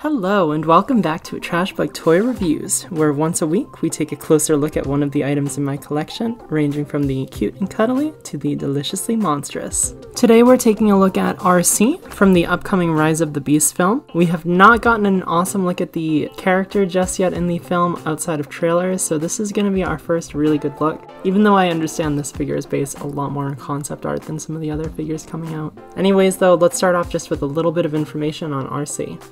Hello and welcome back to Trash Bug Toy Reviews, where once a week we take a closer look at one of the items in my collection, ranging from the cute and cuddly to the deliciously monstrous. Today we're taking a look at Arcee from the upcoming Rise of the Beast film. We have not gotten an awesome look at the character just yet in the film outside of trailers, so this is going to be our first really good look, even though I understand this figure is based a lot more on concept art than some of the other figures coming out. Anyways though, let's start off just with a little bit of information on Arcee.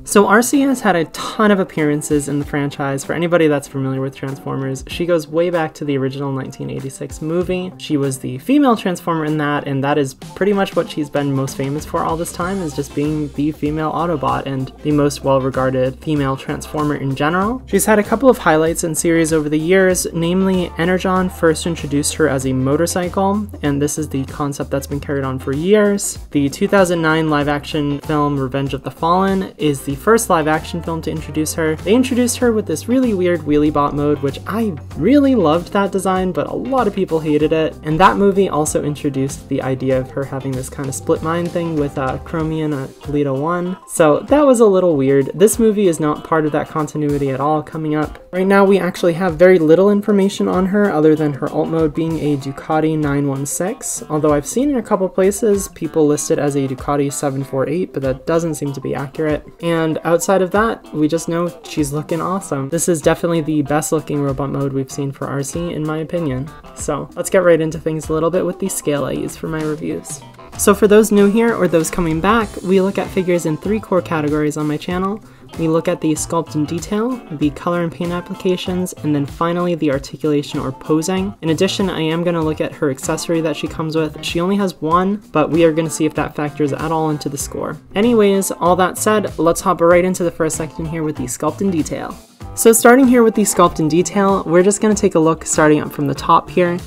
So Arcee has had a ton of appearances in the franchise. For anybody that's familiar with Transformers, she goes way back to the original 1986 movie. She was the female Transformer in that, and that is pretty much what she's been most famous for all this time, is just being the female Autobot and the most well-regarded female Transformer in general. She's had a couple of highlights in series over the years, namely Energon first introduced her as a motorcycle, and this is the concept that's been carried on for years. The 2009 live-action film Revenge of the Fallen is the first live-action film to introduce her. They introduced her with this really weird wheelie bot mode, which I really loved that design, but a lot of people hated it. And that movie also introduced the idea of her having this kind of split mind thing with Chromium Toledo 1. So that was a little weird. This movie is not part of that continuity at all coming up. Right now we actually have very little information on her other than her alt mode being a Ducati 916, although I've seen in a couple places people listed as a Ducati 748, but that doesn't seem to be accurate. And outside of that, we just know she's looking awesome. This is definitely the best looking robot mode we've seen for Arcee, in my opinion. So let's get right into things a little bit with the scale I use for my reviews. So for those new here or those coming back, we look at figures in 3 core categories on my channel. We look at the sculpt and detail, the color and paint applications, and then finally the articulation or posing. In addition, I am going to look at her accessory that she comes with. She only has one, but we are going to see if that factors at all into the score. Anyways, all that said, let's hop right into the first section here with the sculpt and detail. So starting here with the sculpt and detail, we're just going to take a look starting up from the top here.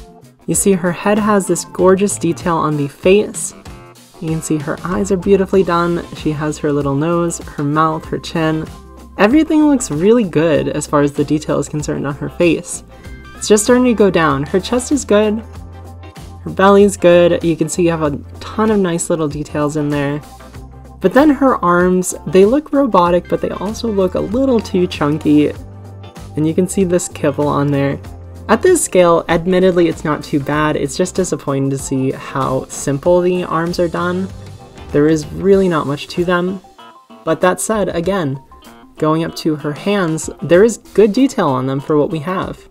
You see her head has this gorgeous detail on the face. You can see her eyes are beautifully done. She has her little nose, her mouth, her chin. Everything looks really good as far as the detail is concerned on her face. It's just starting to go down. Her chest is good. Her belly is good. You can see you have a ton of nice little details in there. But then her arms, they look robotic, but they also look a little too chunky. And you can see this kibble on there. At this scale, admittedly, it's not too bad. It's just disappointing to see how simple the arms are done. There is really not much to them. But that said, again, going up to her hands, there is good detail on them for what we have.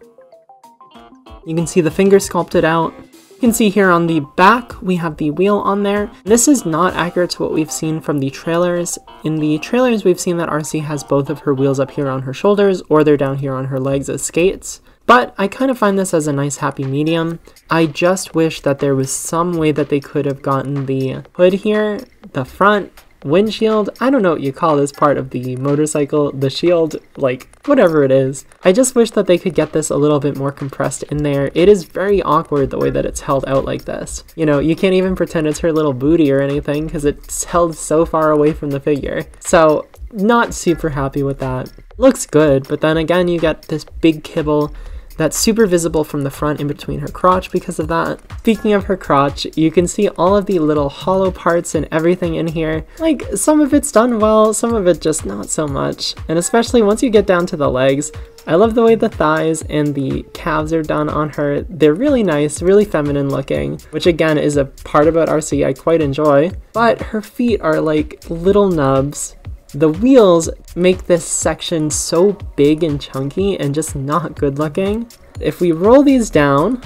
You can see the fingers sculpted out. You can see here on the back, we have the wheel on there. This is not accurate to what we've seen from the trailers. In the trailers, we've seen that Arcee has both of her wheels up here on her shoulders, or they're down here on her legs as skates. But I kind of find this as a nice happy medium. I just wish that there was some way that they could have gotten the hood here, the front windshield, I don't know what you call this part of the motorcycle, the shield, like whatever it is. I just wish that they could get this a little bit more compressed in there. It is very awkward the way that it's held out like this. You know, you can't even pretend it's her little booty or anything because it's held so far away from the figure. So not super happy with that. Looks good, but then again you get this big kibble that's super visible from the front in between her crotch because of that. Speaking of her crotch, you can see all of the little hollow parts and everything in here. Like, some of it's done well, some of it just not so much. And especially once you get down to the legs, I love the way the thighs and the calves are done on her. They're really nice, really feminine looking, which again is a part about Arcee I quite enjoy. But her feet are like little nubs. The wheels make this section so big and chunky and just not good looking. If we roll these down,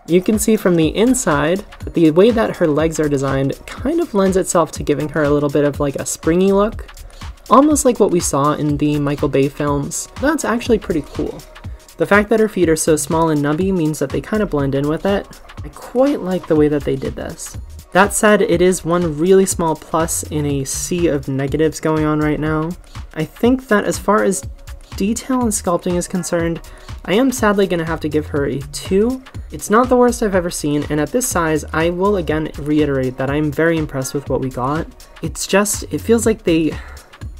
you can see from the inside that the way that her legs are designed kind of lends itself to giving her a little bit of like a springy look, almost like what we saw in the Michael Bay films. That's actually pretty cool. The fact that her feet are so small and nubby means that they kind of blend in with it. I quite like the way that they did this. That said, it is one really small plus in a sea of negatives going on right now. I think that as far as detail and sculpting is concerned, I am sadly going to have to give her a 2. It's not the worst I've ever seen, and at this size, I will again reiterate that I'm very impressed with what we got. It's just, it feels like they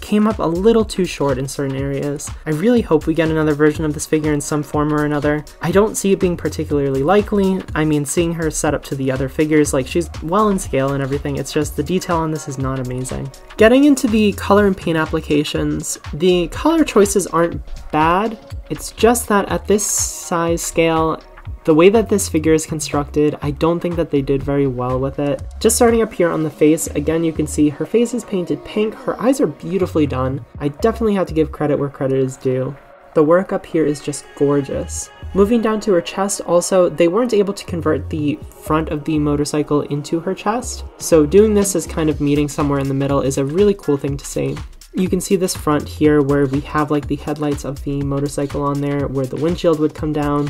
came up a little too short in certain areas. I really hope we get another version of this figure in some form or another. I don't see it being particularly likely. I mean, seeing her set up to the other figures, like she's well in scale and everything, it's just the detail on this is not amazing. Getting into the color and paint applications, the color choices aren't bad. It's just that at this size scale, the way that this figure is constructed, I don't think that they did very well with it. Just starting up here on the face, again you can see her face is painted pink, her eyes are beautifully done. I definitely have to give credit where credit is due. The work up here is just gorgeous. Moving down to her chest also, they weren't able to convert the front of the motorcycle into her chest, so doing this as kind of meeting somewhere in the middle is a really cool thing to see. You can see this front here where we have like the headlights of the motorcycle on there, where the windshield would come down.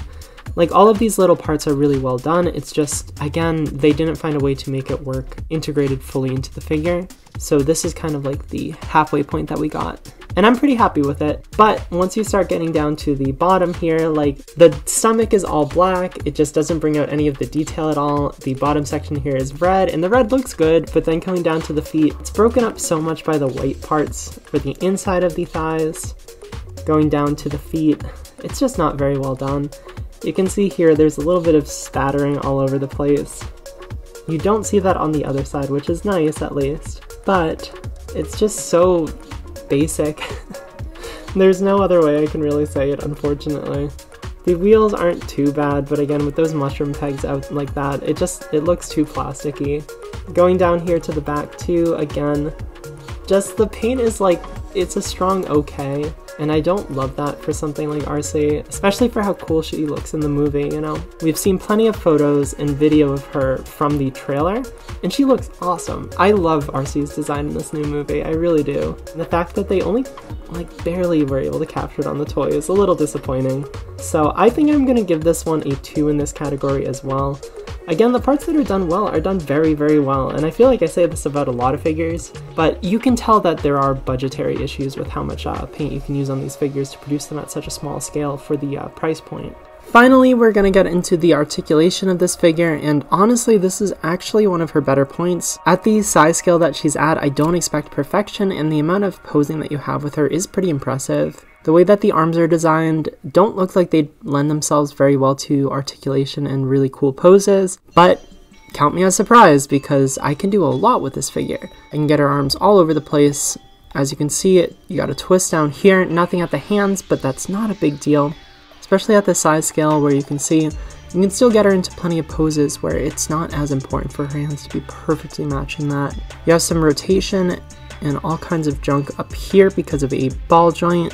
Like all of these little parts are really well done. It's just, again, they didn't find a way to make it work integrated fully into the figure. So this is kind of like the halfway point that we got. And I'm pretty happy with it. But once you start getting down to the bottom here, like the stomach is all black. It just doesn't bring out any of the detail at all. The bottom section here is red and the red looks good, but then coming down to the feet, it's broken up so much by the white parts for the inside of the thighs. Going down to the feet, it's just not very well done. You can see here there's a little bit of spattering all over the place. You don't see that on the other side, which is nice at least, but it's just so basic. There's no other way I can really say it, unfortunately. The wheels aren't too bad, but again, with those mushroom pegs out like that, it looks too plasticky. Going down here to the back too, again, just the paint is like, it's a strong okay. And I don't love that for something like Arcee, especially for how cool she looks in the movie, you know? We've seen plenty of photos and video of her from the trailer, and she looks awesome. I love Arcee's design in this new movie, I really do. And the fact that they only, like, barely were able to capture it on the toy is a little disappointing. So I think I'm gonna give this one a 2 in this category as well. Again, the parts that are done well are done very, very well, and I feel like I say this about a lot of figures, but you can tell that there are budgetary issues with how much paint you can use on these figures to produce them at such a small scale for the price point. Finally, we're going to get into the articulation of this figure, and honestly, this is actually one of her better points. At the size scale that she's at, I don't expect perfection, and the amount of posing that you have with her is pretty impressive. The way that the arms are designed don't look like they lend themselves very well to articulation and really cool poses, but count me as surprised because I can do a lot with this figure. I can get her arms all over the place. As you can see, you got a twist down here, nothing at the hands, but that's not a big deal, especially at the size scale where you can see you can still get her into plenty of poses where it's not as important for her hands to be perfectly matching that. You have some rotation and all kinds of junk up here because of a ball joint.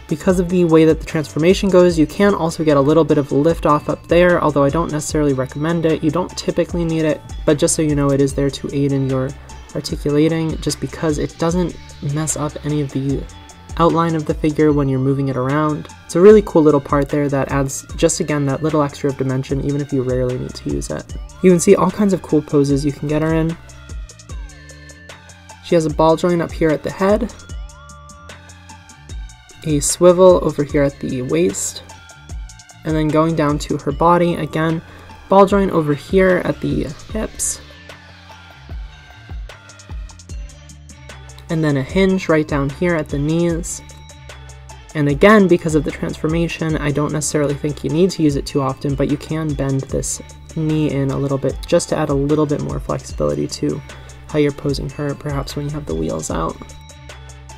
Because of the way that the transformation goes, you can also get a little bit of lift off up there, although I don't necessarily recommend it. You don't typically need it, but just so you know, it is there to aid in your articulating, just because it doesn't mess up any of the outline of the figure when you're moving it around. It's a really cool little part there that adds, just again, that little extra of dimension, even if you rarely need to use it. You can see all kinds of cool poses you can get her in. She has a ball joint up here at the head, a swivel over here at the waist, and then going down to her body, again, ball joint over here at the hips, and then a hinge right down here at the knees. And again, because of the transformation, I don't necessarily think you need to use it too often, but you can bend this knee in a little bit just to add a little bit more flexibility to how you're posing her, perhaps when you have the wheels out.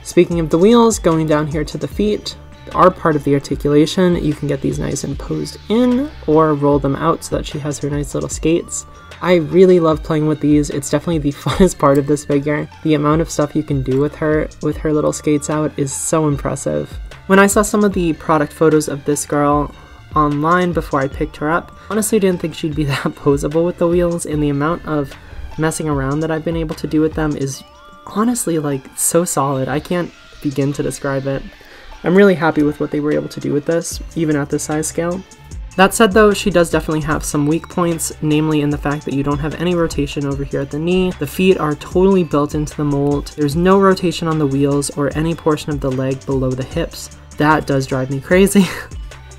Speaking of the wheels, going down here to the feet are part of the articulation. You can get these nice and posed in or roll them out so that she has her nice little skates. I really love playing with these. It's definitely the funnest part of this figure. The amount of stuff you can do with her little skates out is so impressive. When I saw some of the product photos of this girl online before I picked her up, honestly didn't think she'd be that posable with the wheels, and the amount of messing around that I've been able to do with them is honestly like so solid. I can't begin to describe it. I'm really happy with what they were able to do with this, even at this size scale. That said though, she does definitely have some weak points, namely in the fact that you don't have any rotation over here at the knee. The feet are totally built into the mold. There's no rotation on the wheels or any portion of the leg below the hips. That does drive me crazy.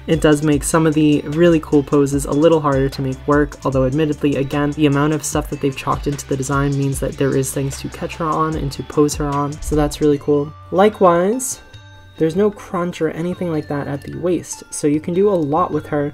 It does make some of the really cool poses a little harder to make work, although admittedly, again, the amount of stuff that they've chalked into the design means that there is things to catch her on and to pose her on, so that's really cool. Likewise, there's no crunch or anything like that at the waist, so you can do a lot with her,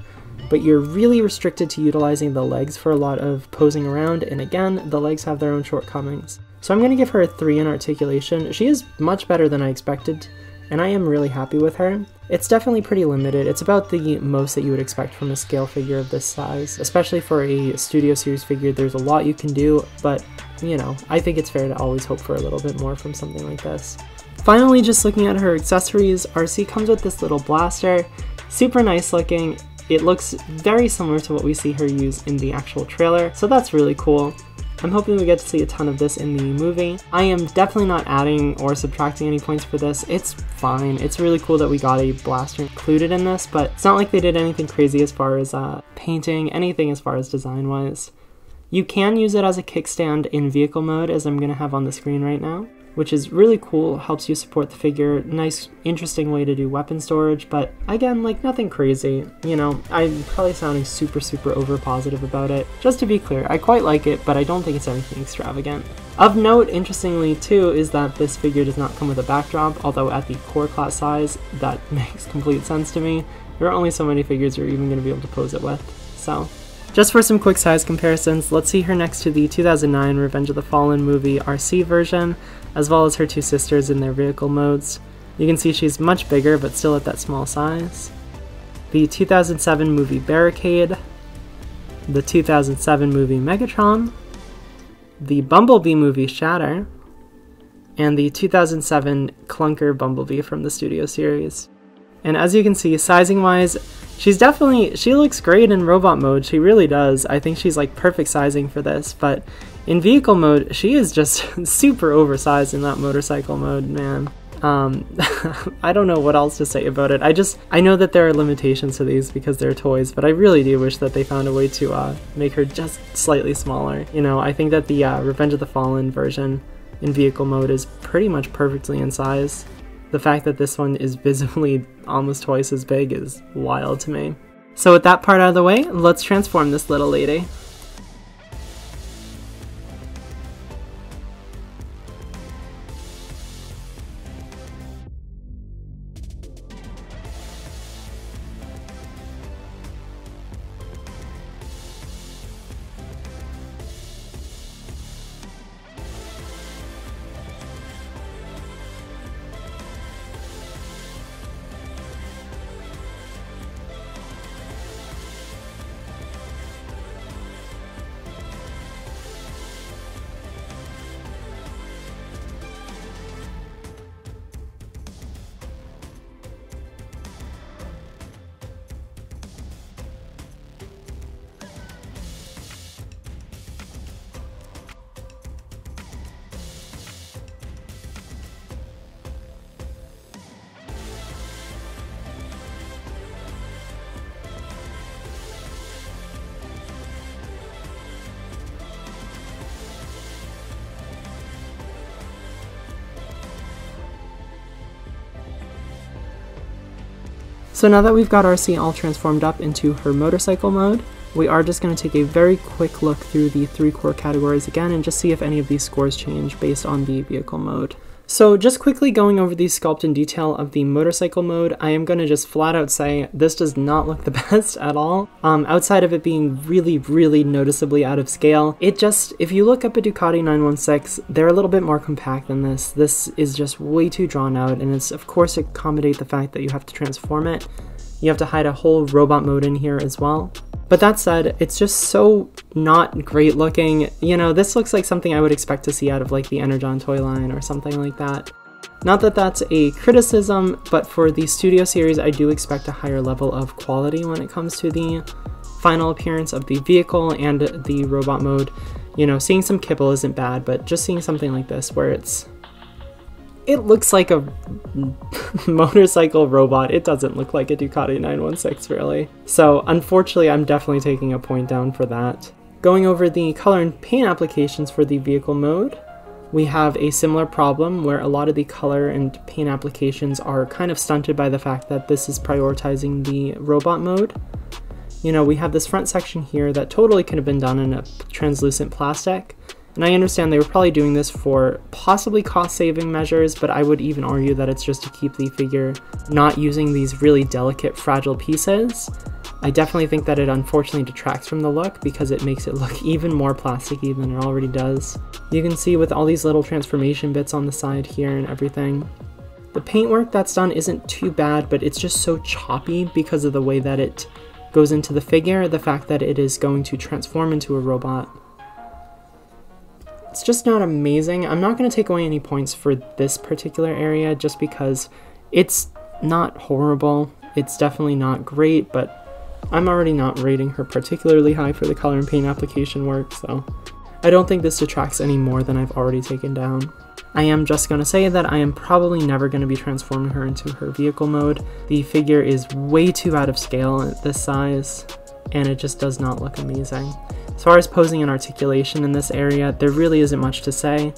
but you're really restricted to utilizing the legs for a lot of posing around, and again, the legs have their own shortcomings. So I'm going to give her a 3 in articulation. She is much better than I expected, and I am really happy with her. It's definitely pretty limited. It's about the most that you would expect from a scale figure of this size. Especially for a Studio Series figure, there's a lot you can do, but, you know, I think it's fair to always hope for a little bit more from something like this. Finally, just looking at her accessories, Arcee comes with this little blaster. Super nice looking. It looks very similar to what we see her use in the actual trailer, so that's really cool. I'm hoping we get to see a ton of this in the movie. I am definitely not adding or subtracting any points for this. It's fine. It's really cool that we got a blaster included in this, but it's not like they did anything crazy as far as painting, anything as far as design-wise. You can use it as a kickstand in vehicle mode, as I'm going to have on the screen right now, which is really cool, helps you support the figure. Nice, interesting way to do weapon storage, but again, like nothing crazy. You know, I'm probably sounding super over positive about it. Just to be clear, I quite like it, but I don't think it's anything extravagant. Of note, interestingly too, is that this figure does not come with a backdrop, although at the core class size, that makes complete sense to me. There are only so many figures you're even going to be able to pose it with, so. Just for some quick size comparisons, let's see her next to the 2009 Revenge of the Fallen movie Arcee version, as well as her two sisters in their vehicle modes. You can see she's much bigger, but still at that small size. The 2007 movie Barricade, the 2007 movie Megatron, the Bumblebee movie Shatter, and the 2007 clunker Bumblebee from the Studio Series. And as you can see, sizing-wise, she looks great in robot mode, she really does. I think she's like perfect sizing for this, but in vehicle mode, she is just super oversized in that motorcycle mode, man. I don't know what else to say about it. I know that there are limitations to these because they're toys, but I really do wish that they found a way to make her just slightly smaller. You know, I think that the Revenge of the Fallen version in vehicle mode is pretty much perfectly in size. The fact that this one is visibly almost twice as big is wild to me. So with that part out of the way, let's transform this little lady. So now that we've got Arcee all transformed up into her motorcycle mode, we are just going to take a very quick look through the 3 core categories again and just see if any of these scores change based on the vehicle mode. So just quickly going over the sculpt in detail of the motorcycle mode, I am going to just flat out say this does not look the best at all. Outside of it being really noticeably out of scale, if you look up a Ducati 916, they're a little bit more compact than this. This is just way too drawn out, and it's of course to accommodate the fact that you have to transform it. You have to hide a whole robot mode in here as well. But that said, it's just so not great looking. You know, this looks like something I would expect to see out of like the Energon toy line or something like that. Not that that's a criticism, but for the Studio Series, I do expect a higher level of quality when it comes to the final appearance of the vehicle and the robot mode. You know, seeing some kibble isn't bad, but just seeing something like this where it looks like a motorcycle robot. It doesn't look like a Ducati 916 really. So unfortunately, I'm definitely taking a point down for that. Going over the color and paint applications for the vehicle mode, we have a similar problem where a lot of the color and paint applications are kind of stunted by the fact that this is prioritizing the robot mode. You know, we have this front section here that totally could have been done in a translucent plastic. And I understand they were probably doing this for possibly cost-saving measures, but I would even argue that it's just to keep the figure not using these really delicate, fragile pieces. I definitely think that it unfortunately detracts from the look because it makes it look even more plasticky than it already does. You can see with all these little transformation bits on the side here and everything. The paintwork that's done isn't too bad, but it's just so choppy because of the way that it goes into the figure, the fact that it is going to transform into a robot. It's just not amazing. I'm not going to take away any points for this particular area just because it's not horrible. It's definitely not great, but I'm already not rating her particularly high for the color and paint application work, so I don't think this detracts any more than I've already taken down. I am just going to say that I am probably never going to be transforming her into her vehicle mode. The figure is way too out of scale at this size, and it just does not look amazing. As far as posing and articulation in this area, there really isn't much to say.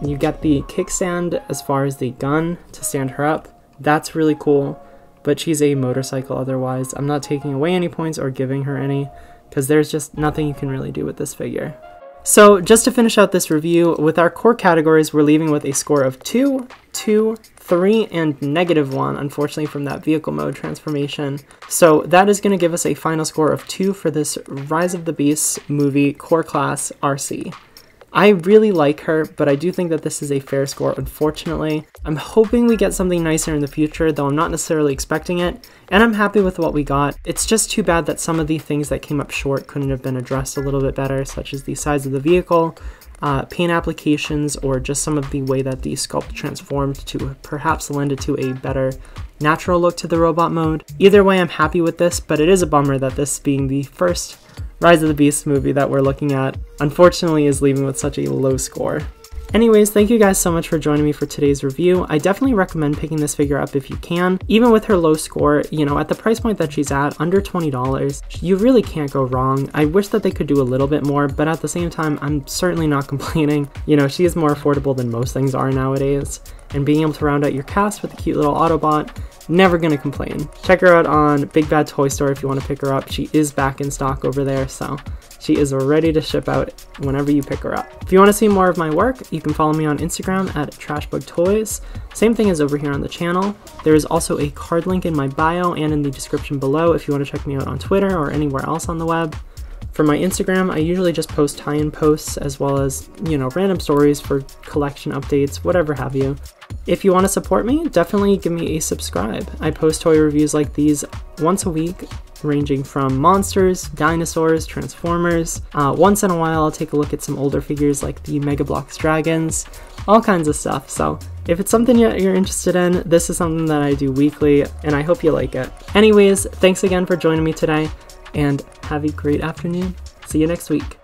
You get the kickstand as far as the gun to stand her up. That's really cool. But she's a motorcycle otherwise. I'm not taking away any points or giving her any, because there's just nothing you can really do with this figure. So just to finish out this review, with our core categories, we're leaving with a score of 2, 2, 3, and -1, unfortunately, from that vehicle mode transformation. So that is going to give us a final score of 2 for this Rise of the Beasts movie Core Class Arcee. I really like her, but I do think that this is a fair score, unfortunately. I'm hoping we get something nicer in the future, though I'm not necessarily expecting it, and I'm happy with what we got. It's just too bad that some of the things that came up short couldn't have been addressed a little bit better, such as the size of the vehicle, paint applications, or just some of the way that the sculpt transformed to perhaps lend it to a better natural look to the robot mode. Either way, I'm happy with this, but it is a bummer that this being the first Rise of the Beasts movie that we're looking at, unfortunately, is leaving with such a low score. Anyways, thank you guys so much for joining me for today's review. I definitely recommend picking this figure up if you can. Even with her low score, you know, at the price point that she's at, under $20, you really can't go wrong. I wish that they could do a little bit more, but at the same time, I'm certainly not complaining. You know, she is more affordable than most things are nowadays, and being able to round out your cast with a cute little Autobot, never gonna complain. Check her out on Bigbadtoystore if you want to pick her up. She is back in stock over there, so she is ready to ship out whenever you pick her up. If you want to see more of my work, you can follow me on Instagram at TrashBugToys. Same thing as over here on the channel. There is also a card link in my bio and in the description below if you want to check me out on Twitter or anywhere else on the web. For my Instagram, I usually just post tie-in posts as well as, you know, random stories for collection updates, whatever have you. If you want to support me, definitely give me a subscribe. I post toy reviews like these once a week, ranging from monsters, dinosaurs, transformers. Once in a while, I'll take a look at some older figures like the Mega Bloks dragons, all kinds of stuff. So if it's something you're interested in, this is something that I do weekly, and I hope you like it. Anyways, thanks again for joining me today, and have a great afternoon. See you next week.